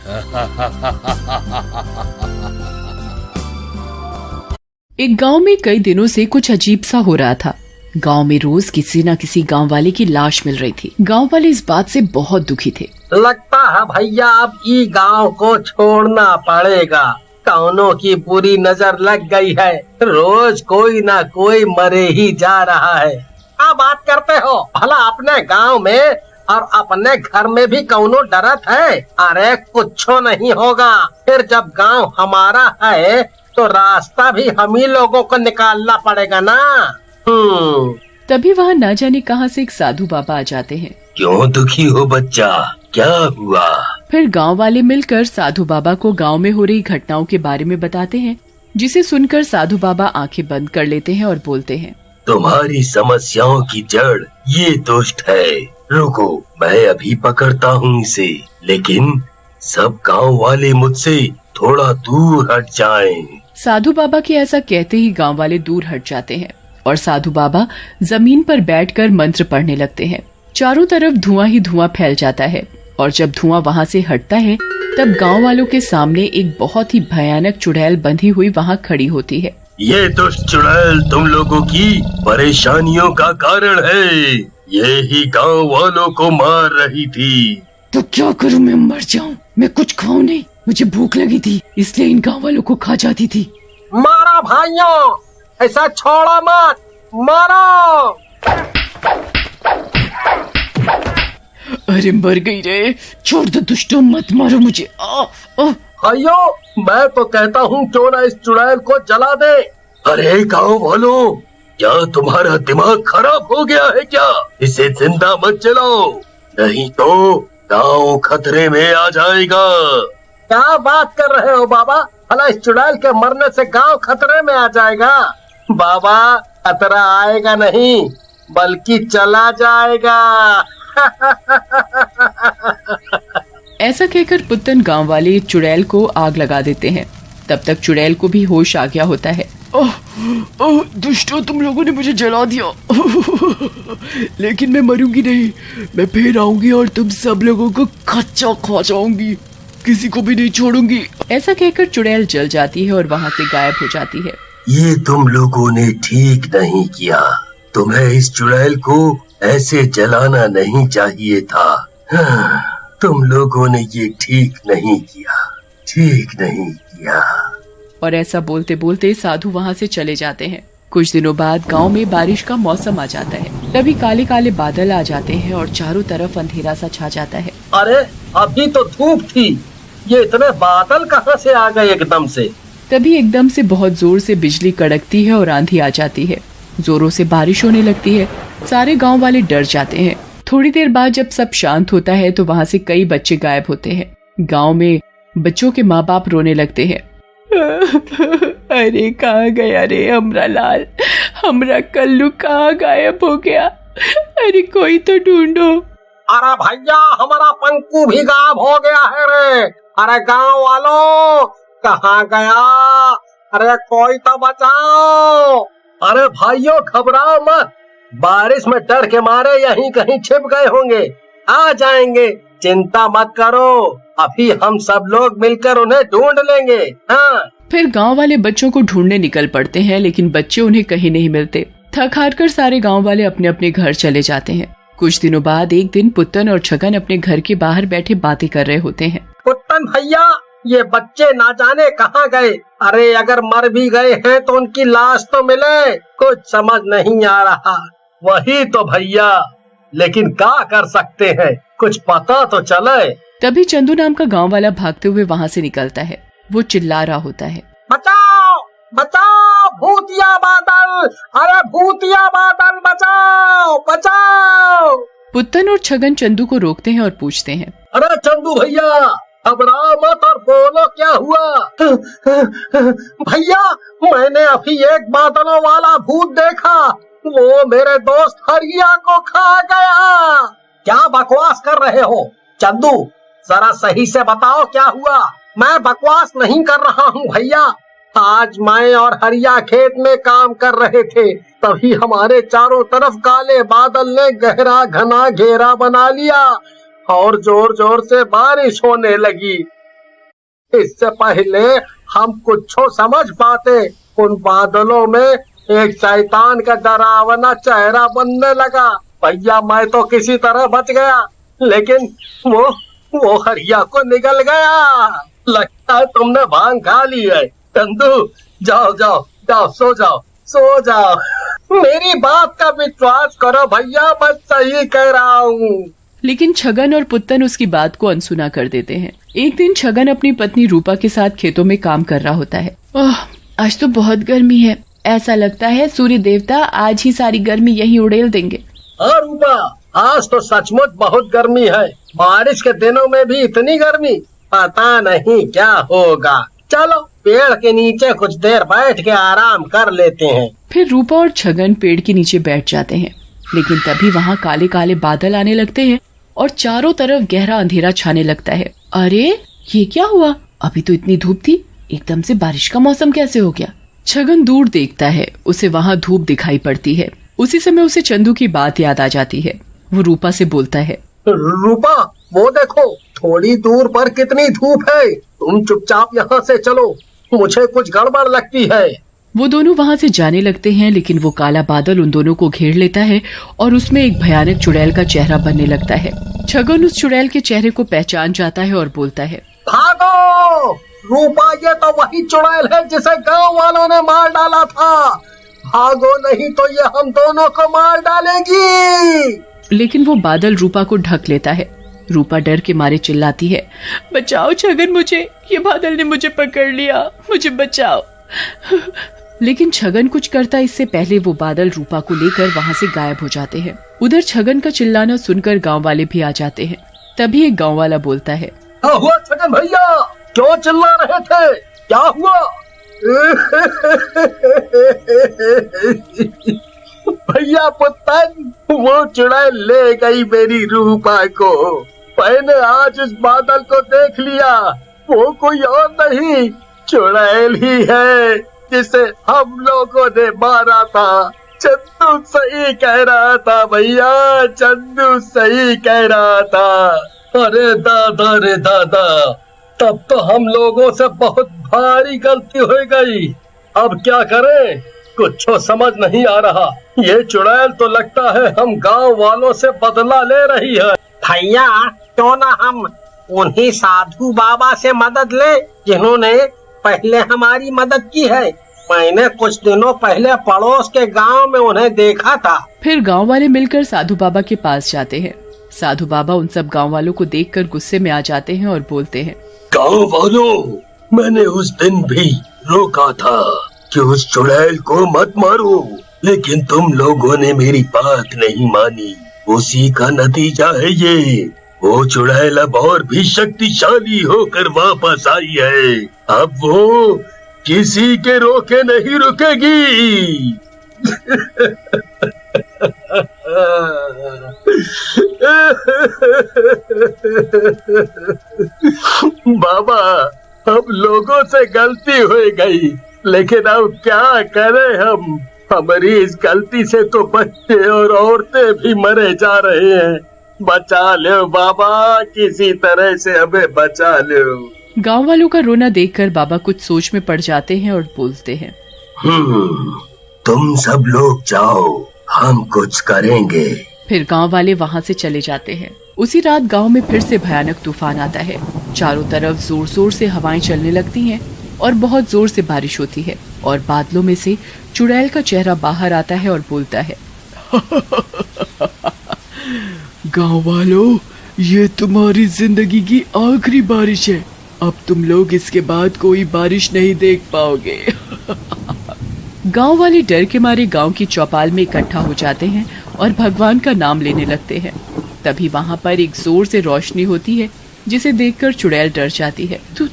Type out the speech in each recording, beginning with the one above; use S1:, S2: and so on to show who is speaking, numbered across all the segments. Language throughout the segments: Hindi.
S1: एक गांव में कई दिनों से कुछ अजीब सा हो रहा था। गांव में रोज किसी न किसी गांव वाले की लाश मिल रही थी। गांव वाले इस बात से बहुत दुखी थे।
S2: लगता है भैया अब ई गांव को छोड़ना पड़ेगा। कौनों की बुरी नजर लग गई है। रोज कोई ना कोई मरे ही जा रहा है। क्या बात करते हो? भला अपने गांव में और अपने घर में भी कौनो डरत है? अरे कुछ नहीं होगा। फिर जब गांव हमारा है तो रास्ता भी हम ही लोगों को निकालना पड़ेगा ना।
S1: तभी वहाँ न जाने कहाँ से एक साधु बाबा आ जाते हैं।
S3: क्यों दुखी हो बच्चा, क्या हुआ?
S1: फिर गांव वाले मिलकर साधु बाबा को गांव में हो रही घटनाओं के बारे में बताते हैं, जिसे सुनकर साधु बाबा आंखें बंद कर लेते हैं और बोलते हैं,
S3: तुम्हारी समस्याओं की जड़ ये दुष्ट है। रुको, मैं अभी पकड़ता हूँ इसे। लेकिन सब गांव वाले मुझसे थोड़ा दूर हट जाएं।
S1: साधु बाबा के ऐसा कहते ही गांव वाले दूर हट जाते हैं और साधु बाबा जमीन पर बैठकर मंत्र पढ़ने लगते हैं। चारों तरफ धुआं ही धुआं फैल जाता है और जब धुआं वहां से हटता है तब गांव वालों के सामने एक बहुत ही भयानक चुड़ैल बंधी हुई वहां खड़ी होती है।
S3: ये दुष्ट चुड़ैल तुम लोगों की परेशानियों का कारण है। ये ही गांव वालों को मार रही थी।
S1: तो क्या करूं, मैं मर जाऊं? मैं कुछ खाऊं नहीं, मुझे भूख लगी थी इसलिए इन गांव वालों को खा जाती थी।
S2: मारा भाइयों, ऐसा छोड़ा मत, मारो।
S1: अरे मर गई रे, छोड़ दो दुष्टों, मत मारो मुझे।
S2: भाइयों, मैं तो कहता हूँ क्यों ना इस चुड़ैल को जला दे।
S3: अरे गांव वालों, क्या तुम्हारा दिमाग खराब हो गया है क्या? इसे जिंदा मत जलाओ, नहीं तो गांव खतरे में आ जाएगा।
S2: क्या बात कर रहे हो बाबा? भला इस चुड़ैल के मरने से गांव खतरे में आ जाएगा? बाबा, खतरा आएगा नहीं बल्कि चला जाएगा।
S1: ऐसा कहकर पुत्तन गांव वाले चुड़ैल को आग लगा देते हैं। तब तक चुड़ैल को भी होश आ गया होता है। ओह दुष्टों, तुम लोगों ने मुझे जला दिया। लेकिन मैं मरूंगी नहीं, मैं फिर आऊंगी और तुम सब लोगों को कच्चा खा जाऊंगी, किसी को भी नहीं छोड़ूंगी। ऐसा कहकर चुड़ैल जल जाती है और वहाँ से गायब हो जाती है।
S3: ये तुम लोगों ने ठीक नहीं किया। तुम्हें इस चुड़ैल को ऐसे जलाना नहीं चाहिए था। तुम लोगों ने ये ठीक नहीं किया, ठीक नहीं किया।
S1: और ऐसा बोलते बोलते साधु वहाँ से चले जाते हैं। कुछ दिनों बाद गांव में बारिश का मौसम आ जाता है। तभी काले काले बादल आ जाते हैं और चारों तरफ अंधेरा सा छा जाता है।
S2: अरे अभी तो धूप थी, ये इतने बादल कहाँ से आ गए एकदम से?
S1: तभी एकदम से बहुत जोर से बिजली कड़कती है और आंधी आ जाती है। जोरों से बारिश होने लगती है। सारे गांव वाले डर जाते हैं। थोड़ी देर बाद जब सब शांत होता है तो वहाँ से कई बच्चे गायब होते हैं। गांव में बच्चों के माँ बाप रोने लगते हैं। अरे कहाँ गया रे हमरा लाल, हमरा कल्लू कहाँ गायब हो गया? अरे कोई तो ढूंढो।
S2: अरे भैया, हमारा पंकु भी गायब हो गया है रे। अरे गांव वालों, कहाँ गया? अरे कोई तो बचाओ। अरे भाइयों, घबराओ मत, बारिश में डर के मारे यहीं कहीं छिप गए होंगे, आ जाएंगे, चिंता मत करो। अभी हम सब लोग मिलकर उन्हें ढूंढ लेंगे। हाँ।
S1: फिर गांव वाले बच्चों को ढूंढने निकल पड़ते हैं, लेकिन बच्चे उन्हें कहीं नहीं मिलते। थक हार कर सारे गांव वाले अपने अपने घर चले जाते हैं। कुछ दिनों बाद एक दिन पुत्तन और छगन अपने घर के बाहर बैठे बातें कर रहे होते हैं।
S2: पुत्तन भैया, ये बच्चे ना जाने कहाँ गए। अरे अगर मर भी गए हैं तो उनकी लाश तो मिले, कुछ समझ नहीं आ रहा। वही तो भैया, लेकिन क्या कर सकते हैं, कुछ पता तो चले।
S1: तभी चंदू नाम का गांव वाला भागते हुए वहाँ से निकलता है। वो चिल्ला रहा होता है,
S2: बचाओ बचाओ, भूतिया बादल, अरे भूतिया बादल, बचाओ बचाओ।
S1: पुत्तन और छगन चंदू को रोकते हैं और पूछते हैं,
S2: अरे चंदू भैया, घबराओ मत और बोलो क्या हुआ। भैया, मैंने अभी एक बादलों वाला भूत देखा, वो मेरे दोस्त हरिया को खा गया। क्या बकवास कर रहे हो चंदू, जरा सही से बताओ क्या हुआ। मैं बकवास नहीं कर रहा हूँ भैया। आज मैं और हरिया खेत में काम कर रहे थे, तभी हमारे चारों तरफ काले बादल ने गहरा घना घेरा बना लिया और जोर जोर से बारिश होने लगी। इससे पहले हम कुछ समझ पाते, उन बादलों में एक शैतान का डरावना चेहरा बनने लगा। भैया मैं तो किसी तरह बच गया, लेकिन वो हरिया को निगल गया। लगता है तुमने भांग खा ली है। चंदू जाओ जाओ जाओ, सो जाओ। मेरी बात का विश्वास करो भैया, मैं सही कह रहा हूँ।
S1: लेकिन छगन और पुत्तन उसकी बात को अनसुना कर देते हैं। एक दिन छगन अपनी पत्नी रूपा के साथ खेतों में काम कर रहा होता है। ओह, आज तो बहुत गर्मी है, ऐसा लगता है सूर्य देवता आज ही सारी गर्मी यहीं उड़ेल देंगे।
S2: हाँ रूपा, आज तो सचमुच बहुत गर्मी है। बारिश के दिनों में भी इतनी गर्मी, पता नहीं क्या होगा। चलो पेड़ के नीचे कुछ देर बैठ के आराम कर लेते हैं।
S1: फिर रूपा और छगन पेड़ के नीचे बैठ जाते हैं, लेकिन तभी वहाँ काले काले बादल आने लगते हैं और चारों तरफ गहरा अंधेरा छाने लगता है। अरे ये क्या हुआ? अभी तो इतनी धूप थी, एकदम से बारिश का मौसम कैसे हो गया? छगन दूर देखता है, उसे वहाँ धूप दिखाई पड़ती है। उसी समय उसे चंदू की बात याद आ जाती है। वो रूपा से बोलता है,
S2: रूपा वो देखो, थोड़ी दूर पर कितनी धूप है। तुम चुपचाप यहाँ से चलो, मुझे कुछ गड़बड़ लगती है।
S1: वो दोनों वहाँ से जाने लगते हैं, लेकिन वो काला बादल उन दोनों को घेर लेता है और उसमें एक भयानक चुड़ैल का चेहरा बनने लगता है। छगन उस चुड़ैल के चेहरे को पहचान जाता है और बोलता है,
S2: भागो रूपा, ये तो वही चुड़ैल है जिसे गांव वालों ने मार डाला था। भागो नहीं तो ये हम दोनों को मार डालेगी।
S1: लेकिन वो बादल रूपा को ढक लेता है। रूपा डर के मारे चिल्लाती है, बचाओ छगन, मुझे ये बादल ने मुझे पकड़ लिया, मुझे बचाओ। लेकिन छगन कुछ करता इससे पहले वो बादल रूपा को लेकर वहाँ से गायब हो जाते हैं। उधर छगन का चिल्लाना सुनकर गांव वाले भी आ जाते हैं। तभी एक गांव वाला बोलता है,
S2: क्या हुआ छगन भैया, क्यों चिल्ला रहे थे, क्या हुआ? भैया पुत्तन, वो चुड़ैल ले गई मेरी रूपा को। मैंने आज इस बादल को देख लिया, वो कोई और नहीं, चुड़ैल ही है जिसे हम लोगों ने मारा था। चंदू सही कह रहा था भैया, चंदू सही कह रहा था। अरे दादा रे दादा, तब तो हम लोगों से बहुत भारी गलती हो गई। अब क्या करें, कुछ समझ नहीं आ रहा। ये चुड़ैल तो लगता है हम गांव वालों से बदला ले रही है। भैया क्यों ना हम उन्हीं साधु बाबा से मदद ले जिन्होंने पहले हमारी मदद की है। मैंने कुछ दिनों पहले पड़ोस के गांव में उन्हें देखा था।
S1: फिर गांव वाले मिलकर साधु बाबा के पास जाते हैं। साधु बाबा उन सब गांव वालों को देखकर गुस्से में आ जाते हैं और बोलते हैं,
S3: गांव वालों, मैंने उस दिन भी रोका था कि उस चुड़ैल को मत मारो, लेकिन तुम लोगों ने मेरी बात नहीं मानी। उसी का नतीजा है ये। वो चुड़ैल अब और भी शक्तिशाली होकर वापस आई है। अब वो किसी के रोके नहीं रुकेगी। बाबा, अब लोगों से गलती हो गई, लेकिन अब क्या करें हम? हमारी इस गलती से तो बच्चे और औरतें भी मरे जा रहे हैं। बचा लो बाबा, किसी तरह से हमें बचा लो।
S1: गांव वालों का रोना देखकर बाबा कुछ सोच में पड़ जाते हैं और बोलते हैं,
S3: तुम सब लोग जाओ, हम कुछ करेंगे।
S1: फिर गांव वाले वहां से चले जाते हैं। उसी रात गांव में फिर से भयानक तूफान आता है। चारों तरफ जोर जोर से हवाएं चलने लगती हैं और बहुत जोर से बारिश होती है और बादलों में से चुड़ैल का चेहरा बाहर आता है और बोलता है, गांव वालों, ये तुम्हारी जिंदगी की आखिरी बारिश है। अब तुम लोग इसके बाद कोई बारिश नहीं देख पाओगे। गांव वाले डर के मारे गांव की चौपाल में इकट्ठा हो जाते हैं और भगवान का नाम लेने लगते हैं। तभी वहां पर एक जोर से रोशनी होती है, जिसे देखकर चुड़ैल डर जाती है। तू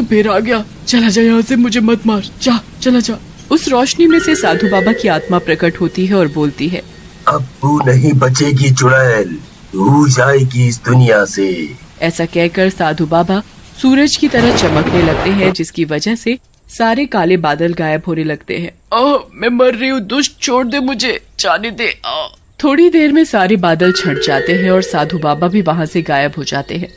S1: फिर आ गया, चला जा यहाँ से, मुझे मत मार, जा चला जा। उस रोशनी में से साधु बाबा की आत्मा प्रकट होती है और बोलती है,
S3: अब तू नहीं बचेगी चुड़ैल, तू जाएगी इस दुनिया से।
S1: ऐसा कहकर साधु बाबा सूरज की तरह चमकने लगते हैं, जिसकी वजह से सारे काले बादल गायब होने लगते हैं। मैं मर रही हूँ, दुष्ट छोड़ दे मुझे, जाने दे। थोड़ी देर में सारे बादल छट जाते हैं और साधु बाबा भी वहाँ से गायब हो जाते हैं।